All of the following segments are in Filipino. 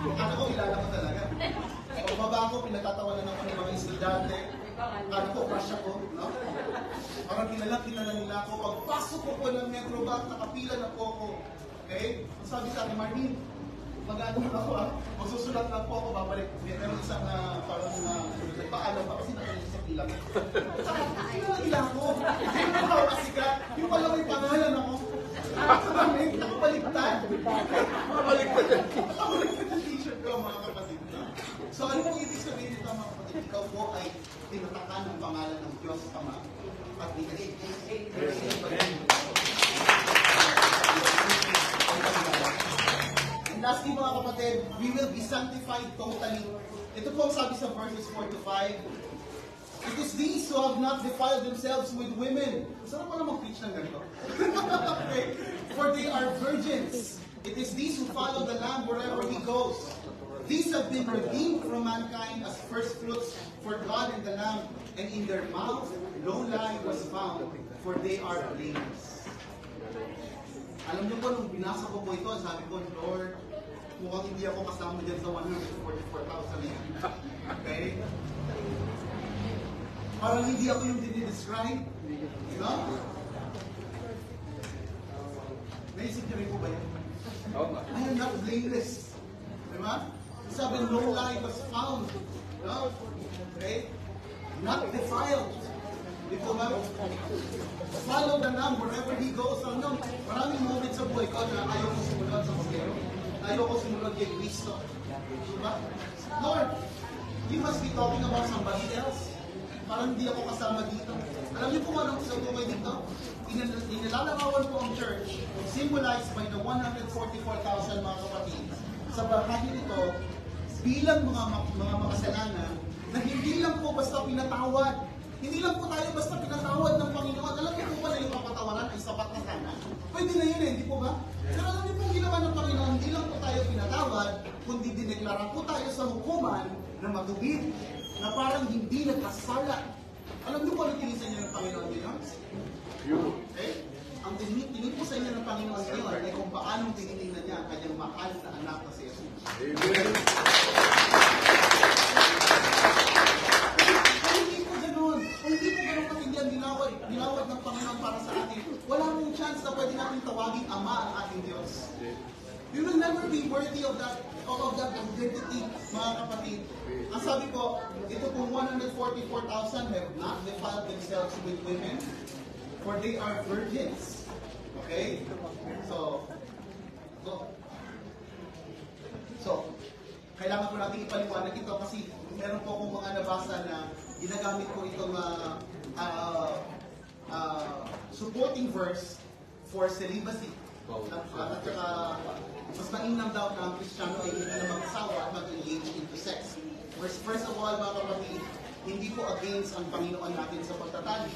Ano ko, kilala ko talaga. Pagbaba ko, pinatatawanan ako ng mga estudyante. Ano ko, crush ako, no? Parang kilala nila ako. Pagpasok ko po ng Metrobank, nakapila na po ako. Okay? Sabi sa akin, Martin, mag-ano ako magsusulat na po ako, babalik. Meron isang parang nagpaalam pa kasi nakalit sa pila ko. Kilala ako. Kasi ka, yung pala may pangalan ako. Nakabaliktad. Nakabaliktad ang t-shirt ko, mga kapatid. So ano pong ibig sabihin nito, mga kapatid? Ikaw po ay tinatakan ng pangalan ng Diyos Ama at binigay. And lastly, mga kapatid, we will be sanctified totally. Ito po ang sabi sa verses 4 to 5. It is these who have not defiled themselves with women. Sarap pala mag-preach ng ganito. Okay. For they are virgins. It is these who follow the Lamb wherever he goes. These have been redeemed from mankind as first fruits for God and the Lamb, and in their mouth no lie was found, for they are blameless. Alam niyo po, nung binasa ko po ito, sabi ko, Lord, mukhang hindi ako kasama dyan sa 144,000 yan. Okay? Parang hindi ako yung dinidescribe. You know? Naisip niyo rin po ba yan? I am not blameless. Diba? Sabi, no lie was found. No? Okay? Not defiled. Di po ba? Follow the Lamb wherever he goes. Ano? Maraming moments sa buhay ko na ayaw ko sumunod sa Panginoon. Ayaw ko sumunod kay Kristo. Diba? Lord, you must be talking about somebody else. Parang hindi ako kasama dito. Alam niyo po anong gusto ko dito? Inilalarawan po ang church, symbolized by the 144,000 mga kapatid. Sa bahagi nito, bilang mga makasalanan, na hindi lang po basta pinatawad. Hindi lang po tayo basta pinatawad ng Panginoon. Alam niyo po ba na yung kapatawaran ay sapat na sana? Pwede na yun hindi po ba? Pero alam niyo po ginawa ng Panginoon, hindi lang po tayo pinatawad, kundi dineklara po tayo sa hukuman na matubig, na parang hindi nagkasala. Alam niyo po ano tinisan niya ng Panginoon ngayon? Okay? Ang tingin po sa inyo ng Panginoon ngayon ay kung paano tinignan niya ang kanyang mahal na anak na si Jesus. Amen. Hindi po ganun. Hindi po ganun katindi ang ginawad ng Panginoon para sa atin. Wala mong chance na pwede natin tawagin Ama ang ating Diyos. You will never be worthy of that identity, mga kapatid. Ang sabi ko, ito pong 144,000 have not defiled themselves with women, for they are virgins. Okay? So, kailangan ko natin ipaliwanag ito kasi meron po akong mga nabasa na ginagamit ko itong supporting verse for celibacy. At saka, mas mainam daw na ang Kristiyano ay hindi na mag-asawa at mag-engage into sex. First of all, mga kapatid, hindi po against ang Panginoon natin sa pagtatali.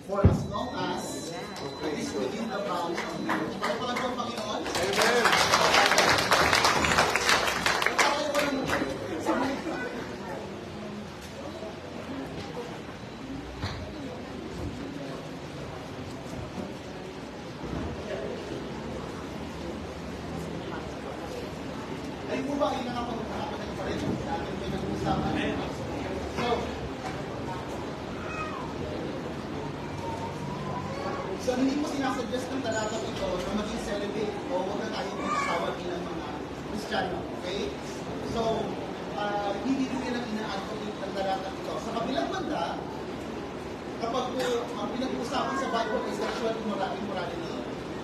For as long as it is within the bounds of marriage. Para pala po ang Panginoon? Amen! Ay po ba, ay nakapag-usapan pa rin natin pinag-uusapan? So, hindi po sinasuggest ng talatang ito na maging celibate o huwag na tayo mag-asawa bilang mga Kristiyano. Okay? So, hindi po yan ang ina-advocate ng talatang ito. Sa kabilang banda, kapag po ang pinag-uusapan sa Bible ay sexual immorality,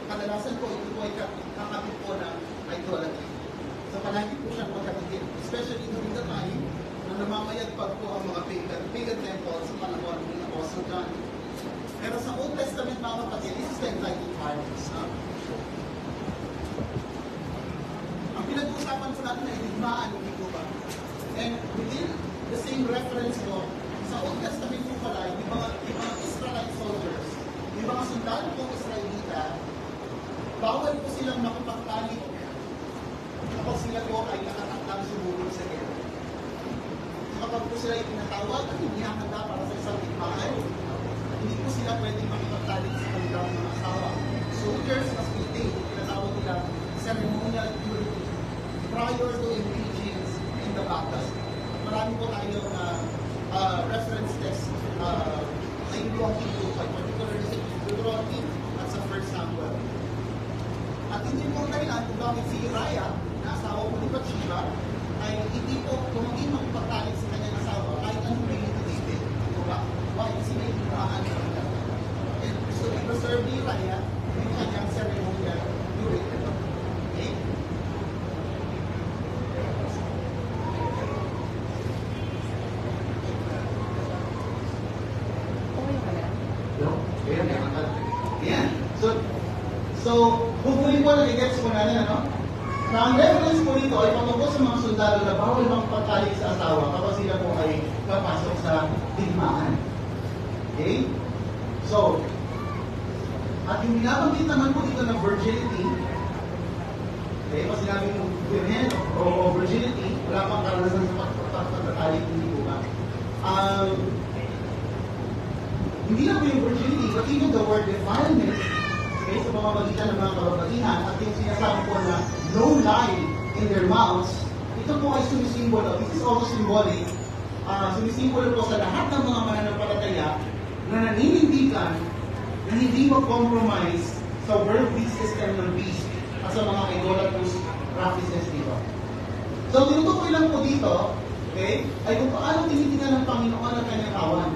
kadalasan po ito po ay kakabit po ng idolatry. So, palagi po siyang magkakabit. Especially during the time na namamayagpag po ang mga pagan temples sa panahon ng Apostle John. Pero sa Old Testament, mga kapatid, this is the enlightened parties. Ang pinag-uusapan po natin ay digmaan, hindi po ba? And within the same reference po, sa Old Testament po pala, yung mga Israelite soldiers, yung mga sundalo pong Israelita, bawal po silang makipagtali kapag sila po ay nakatakdang sumulong sa gera. Kapag po sila ay tinatawag at hindi handa para sa isang digmaan, hindi po sila pwedeng makipagtalik sa kanilang mga asawa. Soldiers must be tinatawag nila ceremonial purity prior to engaging in the baptist. Marami po tayong reference text na iluwang ito, particularly sa Deuteronomy at sa 1 Samuel. At hindi po kailan kung bakit si Uriah, na asawa po ni Bathsheba, ay hindi po tumangin makipagtalik sa kanyang asawa kahit anong bilhin ni David. Ito ba? Bakit kasi may inumaan sa kanya? And gusto i-preserve ni Uriah yung kanyang ceremonial purity. Okay? Ayan. So, hopefully po nag-gets po natin, ano? Na ang reference po dito ay patungkol sa mga sundalo na bawal makipagtalik sa asawa kapag sila po ay papasok sa digmaan. Okay? So, at yung binabanggit naman po dito ng virginity, okay, pag sinabi mo virgin o virginity, wala pang karanasan sa pagpapatalik, hindi po ba? Hindi lang po yung virginity, but even the word defilement, okay, sa pamamagitan ng mga kababaihan, at yung sinasabi po na no lie in their mouths, ito po ay sumisimbolo, this is also symbolic, sumisimbolo po sa lahat ng mga mananampalataya na naninindigan na hindi mag-compromise sa worldly system ng beast at sa mga idolatrous practices dito. So, tinutukoy lang po dito, okay, ay kung paano tinitingnan ng Panginoon ang kanyang kawan.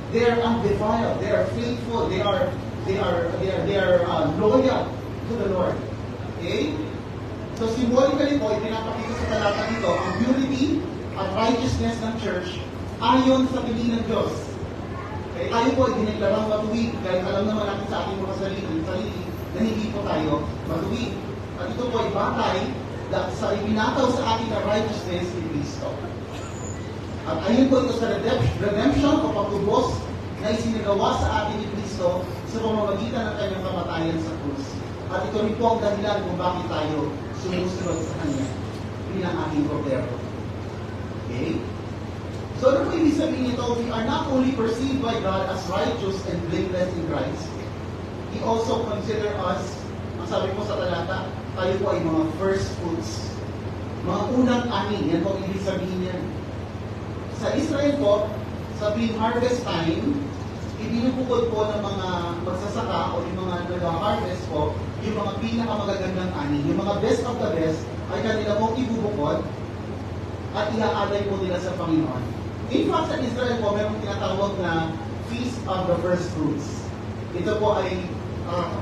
They are undefiled, they are faithful, they are loyal to the Lord. Okay? So symbolically po, ipinapakita sa talata dito ang purity at righteousness ng church ayon sa piling ng Diyos. Okay? Tayo po ay dineklarang matuwid dahil alam naman natin sa ating mga sarili na hindi po tayo matuwid. At ito po ay batay sa ipinataw sa ating na righteousness ni Cristo. At ayun po ito sa redemption o pagtubos na isinagawa sa atin ni Cristo sa pamamagitan ng kanyang kamatayan sa krus. At ito rin po ang dahilan kung bakit tayo sumusunod sa Kanya bilang ating Kordero. Okay? So ano po ibig sabihin nito? We are not only perceived by God as righteous and blameless in Christ, He also consider us, ang sabi po sa talata, tayo po ay mga first fruits. Mga unang ani, yan po ibig sabihin yan. Sa Israel po, sa pre-harvest time, ibinubukod po ng mga magsasaka o yung mga nag-harvest po, yung mga pinakamagagandang ani, yung mga best of the best, ay kanila pong ibubukod at iaalay po nila sa Panginoon. In fact, sa Israel po, mayroong tinatawag na Feast of the First Fruits. Ito po ay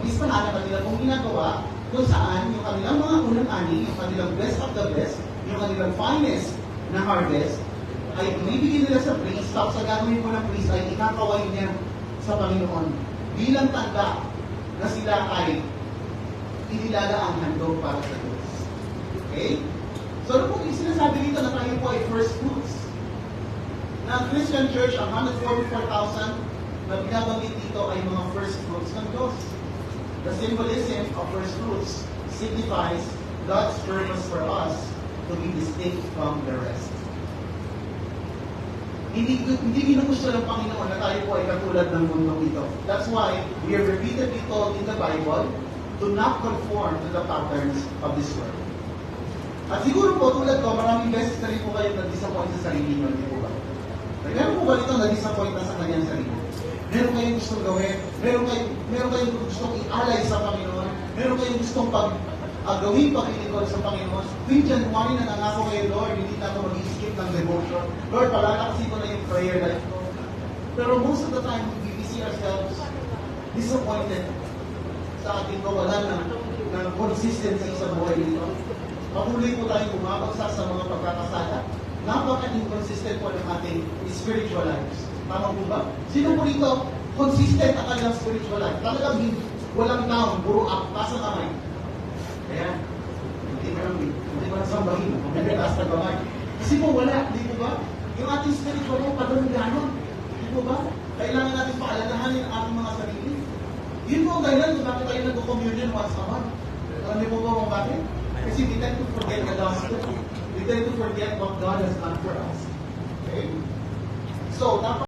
listahan na kanila pong ginagawa kung saan yung kanilang mga unang ani, yung kanilang best of the best, yung kanilang finest na harvest, ay binibigyan nila sa priest, tapos sa gagawin po ng priest ay ikakaway niya sa Panginoon bilang tanda na sila ay inilala ang handog para sa Diyos. Okay? So ano po yung sinasabi dito na tayo po ay first fruits? Na ang Christian Church, ang 144,000 na binabanggit dito ay mga first fruits ng Diyos. The symbolism of first fruits signifies God's purpose for us to be distinct from the rest. Hindi ginugusto ng Panginoon na tayo po ay katulad ng mundong ito. That's why we are repeatedly told in the Bible to not conform to the patterns of this world. At siguro po, tulad ko, maraming beses na rin po kayo nag-disappoint sa sarili nyo, hindi po ba? Meron po ba ito nag-disappoint na sa kanyang sarili? Meron kayong gustong gawin? Meron kayong gustong i-alay sa Panginoon? Meron kayong gustong gawin paglilingkod sa Panginoon? Tuwing January na nangako kayo, Lord, hindi na ako mag-skip ng devotion. Lord, palalakasin ko na yung prayer life ko. Pero most of the time, we see ourselves disappointed sa ating kawalan ng consistency sa buhay nito. Patuloy po tayong bumabagsak sa mga pagkakasala. Napaka-inconsistent po ng ating spiritual lives. Tama po ba? Sino po rito consistent ang kanilang spiritual life? Talagang walang down, puro up, pasang kamay. Kaya, hindi ko lang sambahin. Hindi taas na kamay. Kasi po wala, hindi po ba? Yung ating spiritual life, padang ganon. Hindi po ba? Kailangan natin paalalahanin ang ating mga sarili. Yun po ang dahilan kung bakit tayo nag-communion once a month. Alam niyo po ba kung bakit? Kasi we tend to forget the gospel. We tend to forget what God has done for us. Okay? So, dapat